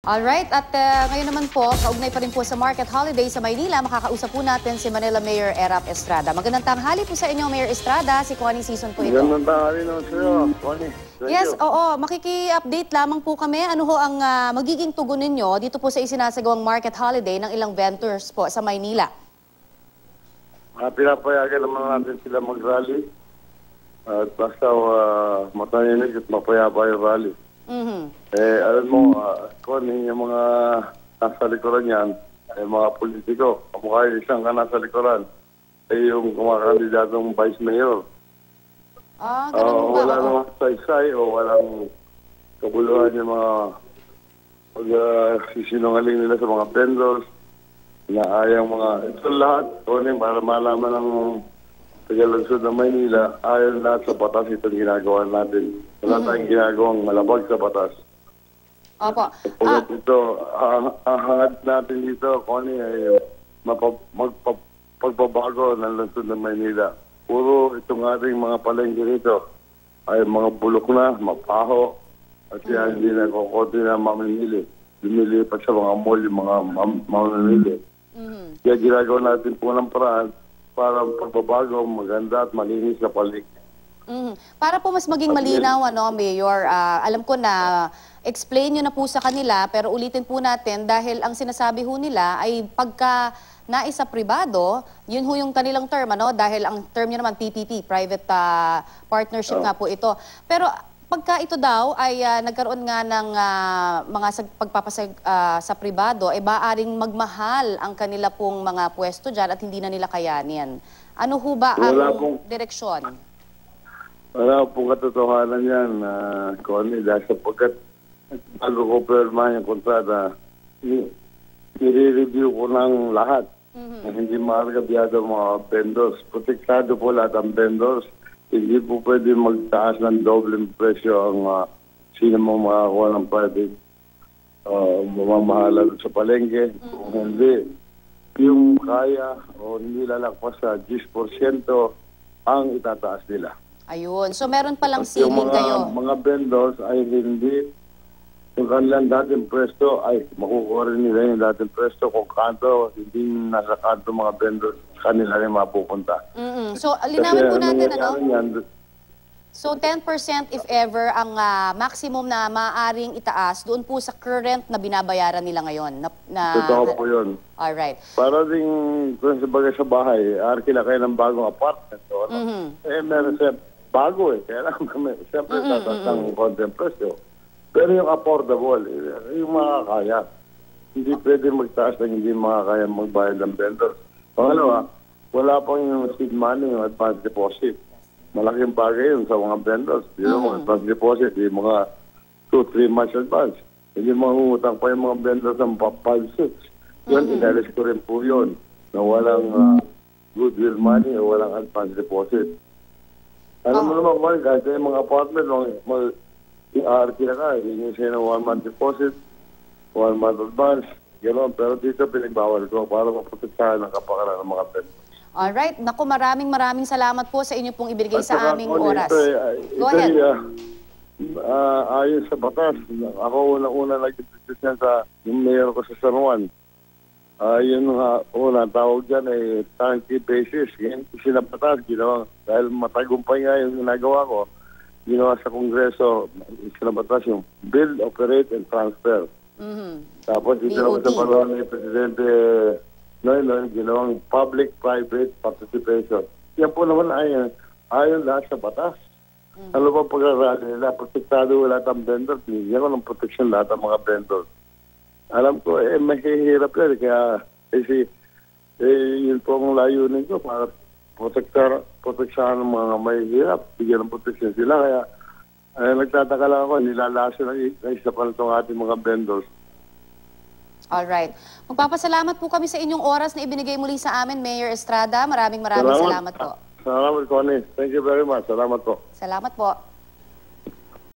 Alright, at ngayon naman po, kaugnay pa rin po sa Market Holiday sa Maynila, makakausap po natin si Manila Mayor Erap Estrada. Magandang tanghali po sa inyo, Mayor Estrada. Si Connie Season po ito. Magandang tanghali naman sa iyo, Connie. Yes, oo. Makiki-update lamang po kami. Ano ho ang magiging tugon ninyo dito po sa isinasagawang Market Holiday ng ilang vendors po sa Maynila? Pinapayagan naman natin sila mag-rally. At basta matayinig at mapayapa yung rally. Alam mo, Connie, yung mga nasa likuran yan, ay mga politiko. Kamukha yung isang ka nasa likuran, ay yung kumakandidatong vice mayor. Ganun ba? Wala namang saysay o walang kabuluhan yung mga pag-sisinungaling nila sa mga vendors na ayang mga, ito lahat, Connie, para malaman ng Tagalagsod ng Maynila, ayon lahat sa batas itong ginagawa natin. Wala tayong ginagawang malabag sa batas. Opo. Pagkat ito, ang hangad natin dito, Connie, ay pagbabago ng lungsod ng Maynila. Puro itong ating mga palengke rito ay mga bulok na, mapaho, at yan hindi na kukunti na mamimili. Bumili pa sa mga mall yung mga mamimili. Kaya ginagawa natin po ng paraan para pagbabago, maganda at malinis na paligid. Para po mas maging malinaw, Mayor, alam ko na explain nyo na po sa kanila, pero ulitin po natin dahil ang sinasabi ho nila ay pagka naisa pribado, yun ho yung kanilang term, dahil ang term nyo naman PPP, Private Partnership nga po ito. Pero pagka ito daw ay nagkaroon nga ng mga pagpapasag sa pribado, ay maaring magmahal ang kanila pong mga pwesto dyan at hindi na nila kayanin. Ano ho ba ang direksyon? Wala pong katotohanan yan, Connie, dahil sapagkat bago ko pirma yung kontrata, i-review ko ng lahat. Hindi maargabyado mga vendors. Protektado po lahat ang vendors. Hindi po pwede magtaas ng dobleng presyo ang sino mo makakuha ng private mamamahala sa palengke. Kung hindi, yung kaya o hindi lalakpas sa 10% ang itataas nila. Ayun. So meron palang ceiling kayo. Yung mga vendors ay hindi, yung kanilang dating presto ay makukuha rin nila yung dating presto kung kanto, hindi nasa kanto mga vendors kanila rin mapupunta. So, linawin po natin, So, 10% if ever ang maximum na maaaring itaas doon po sa current na binabayaran nila ngayon. Totoo po yun. Alright. Para din kung sabagay sa bahay, arkila kayo ng bagong apartment. Meron siya bago Kaya lang kami, siyempre tataas ng konting presyo. Pero yung affordable, yung makakaya. Hindi pwede magtaas na hindi makakaya magbayad ng vendors. Pangalawa, wala pang yung seed money, yung advance deposit. Malaking bagay yun sa mga vendors. Yung advance deposit, yung mga 2-3 months advance. Hindi mangungutang pa yung mga vendors ng 5-6. Yun, inalis ko rin po yun na walang goodwill money o walang advance deposit. Alam mo naman, kahit yung mga apartment, i-RT na ka, hindi siya ng 1 month deposit, 1 month advance, gano'n. Pero dito pinagbawal ko para maprotektahan ang kapakanan ng mga vendors. Alright. Naku, maraming salamat po sa inyo pong ibigay sa aming oras. Go ahead. Ayon sa batas, ako unang-una nag-introduce niyan sa yung mayor ko sa San Juan. Yun nga, unang tawag dyan ay turnkey basis. Yan sinabatas, ginawa. Dahil matagumpay nga yung ginagawa ko, ginawa sa Kongreso, sinabatas yung build, operate, and transfer. Tapos ito naman sa panahon ni Presidente Noynoy, ginawang public-private participation. Yan po naman ayon lahat sa batas. Ano ba pag-arali nila? Protektado lahat ang vendors. Binigyan ko ng protection lahat ang mga vendors. Alam ko, mahihirap yan. Kaya, yun po ang layunin ko para protektahan ng mga mahihirap. Bigyan ng protection sila. Kaya, nagtataka lang ako, nilalasa ng isa pa itong ating mga vendors. Alright. Magpapasalamat po kami sa inyong oras na ibinigay muli sa amin, Mayor Estrada. Maraming salamat po. Salamat, Connie. Thank you very much. Salamat po. Salamat po.